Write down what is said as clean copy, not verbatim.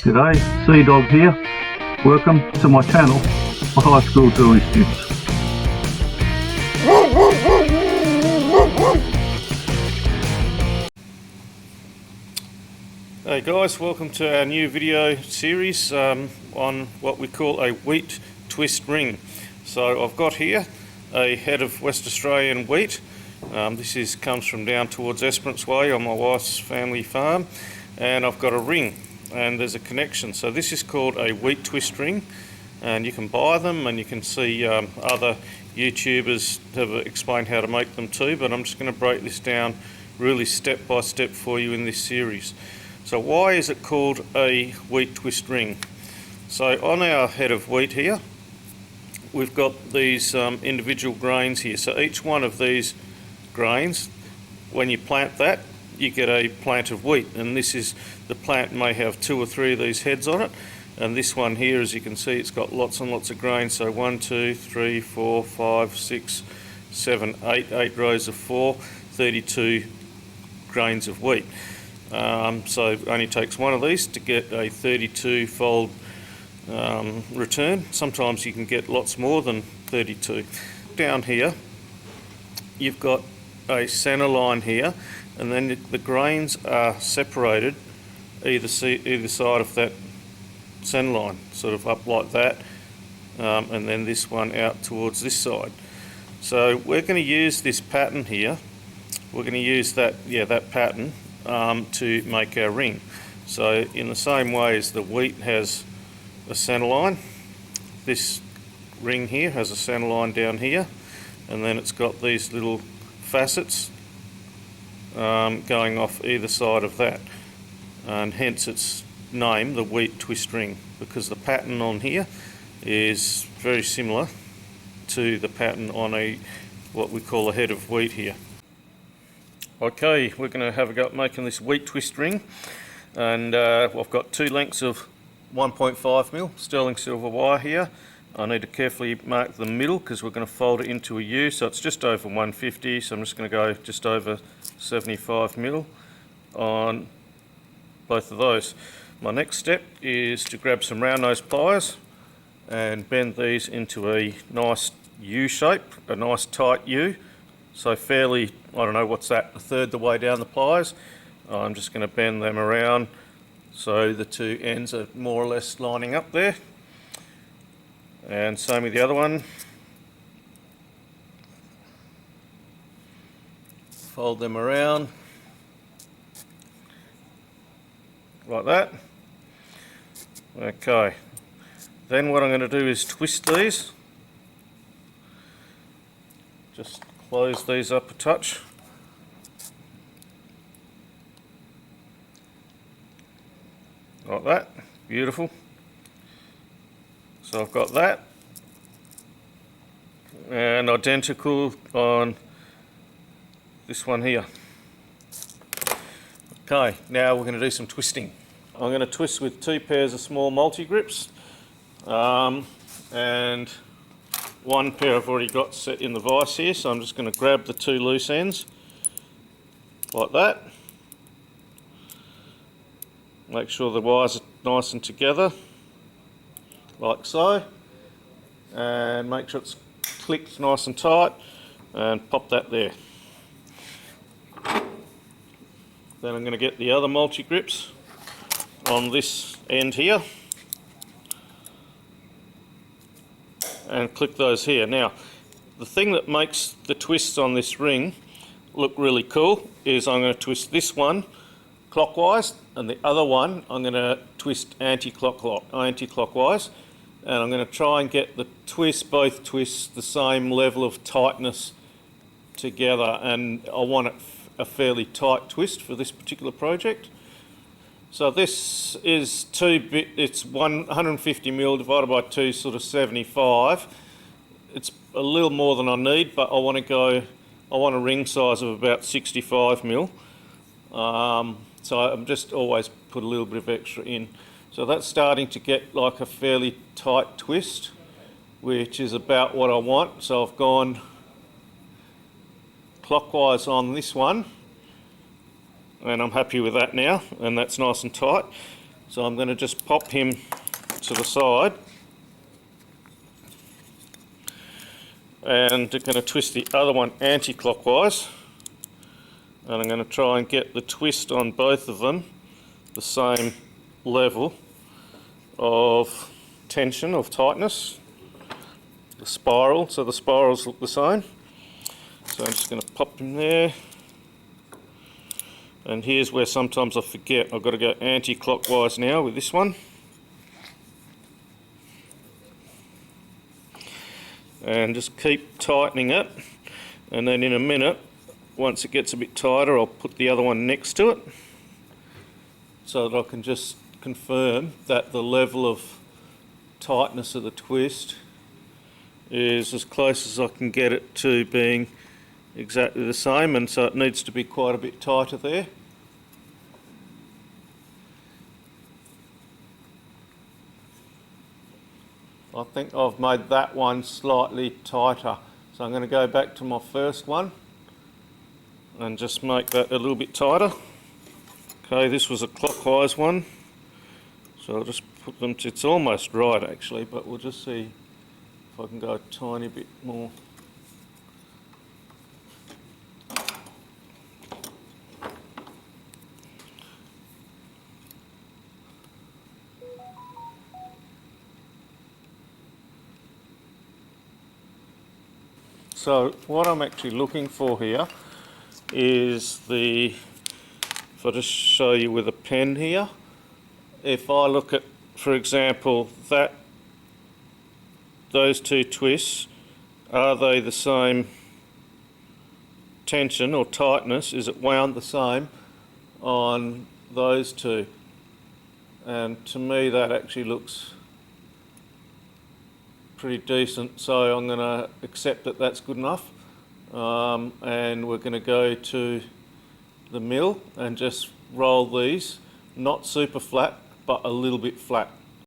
G'day, Sea Dog here. Welcome to my channel for high school drilling students. Hey guys, welcome to our new video series on what we call a wheat twist ring. So I've got here a head of West Australian wheat. This comes from down towards Esperance Way on my wife's family farm, and I've got a ring and there's a connection. So this is called a wheat twist ring, and you can buy them, and you can see other YouTubers have explained how to make them too, but I'm just going to break this down really step by step for you in this series. So why is it called a wheat twist ring? So on our head of wheat here, we've got these individual grains here. So each one of these grains, when you plant that, you get a plant of wheat, and the plant may have 2 or 3 of these heads on it, and this one here, as you can see, it's got lots and lots of grains. So 1, 2, 3, 4, 5, 6, 7, 8 rows of 4, 32 grains of wheat. So it only takes one of these to get a 32-fold return. Sometimes you can get lots more than 32. Down here, you've got a centre line here, and then the grains are separated either side of that centre line, sort of up like that, and then this one out towards this side. So we're going to use this pattern here. We're going to use that pattern to make our ring. So in the same way as the wheat has a centre line, this ring here has a centre line down here, and then it's got these little facets going off either side of that, and hence its name, the wheat twist ring, because the pattern on here is very similar to the pattern on what we call a head of wheat here. Okay, we're going to have a go at making this wheat twist ring, and I've got 2 lengths of 1.5mm sterling silver wire here. I need to carefully mark the middle because we're going to fold it into a U, so it's just over 150, so I'm just going to go just over 75mm on both of those. My next step is to grab some round nose pliers and bend these into a nice U shape, a nice tight U. So fairly, I don't know, what's that, 1/3 the way down the pliers. I'm just going to bend them around so the 2 ends are more or less lining up there. And same with the other one. Fold them around like that. Okay, then what I'm going to do is twist these. Just close these up a touch. Like that. Beautiful. So I've got that, and identical on this one here. Okay, now we're going to do some twisting. I'm going to twist with 2 pairs of small multi-grips, and 1 pair I've already got set in the vise here, so I'm just going to grab the 2 loose ends like that. Make sure the wires are nice and together, like so, and make sure it's clicked nice and tight, and pop that there. Then I'm going to get the other multi-grips on this end here and click those here. Now, the thing that makes the twists on this ring look really cool is I'm going to twist this one clockwise, and the other one I'm going to twist anti-clockwise, and I'm going to try and get both twists the same level of tightness together, and I want a fairly tight twist for this particular project. So this is it's 150mm divided by 2, sort of 75. It's a little more than I need, but I want a ring size of about 65mm. So I'm just always put a little bit of extra in. So that's starting to get like a fairly tight twist, which is about what I want. So I've gone clockwise on this one, and I'm happy with that now, and that's nice and tight. So I'm going to just pop him to the side, and I'm going to twist the other one anti-clockwise, and I'm going to try and get the twist on both of them the same level of tension, of tightness, the spiral, so the spirals look the same. So I'm just going to pop him there, and here's where sometimes I forget, I've got to go anti-clockwise now with this one. And just keep tightening it, and then in a minute, once it gets a bit tighter, I'll put the other one next to it so that I can just confirm that the level of tightness of the twist is as close as I can get it to being exactly the same, and so it needs to be quite a bit tighter there. I think I've made that one slightly tighter, so I'm going to go back to my first one and just make that a little bit tighter. Okay, this was a clockwise one, so I'll just put them to, it's almost right actually, but we'll just see if I can go a tiny bit more. So what I'm actually looking for here is the, if I just show you with a pen here, if I look at, for example, those two twists, are they the same tension or tightness? Is it wound the same on those two? And to me that actually looks pretty decent, so I'm going to accept that that's good enough, and we're going to go to the mill and just roll these, not super flat but a little bit flat.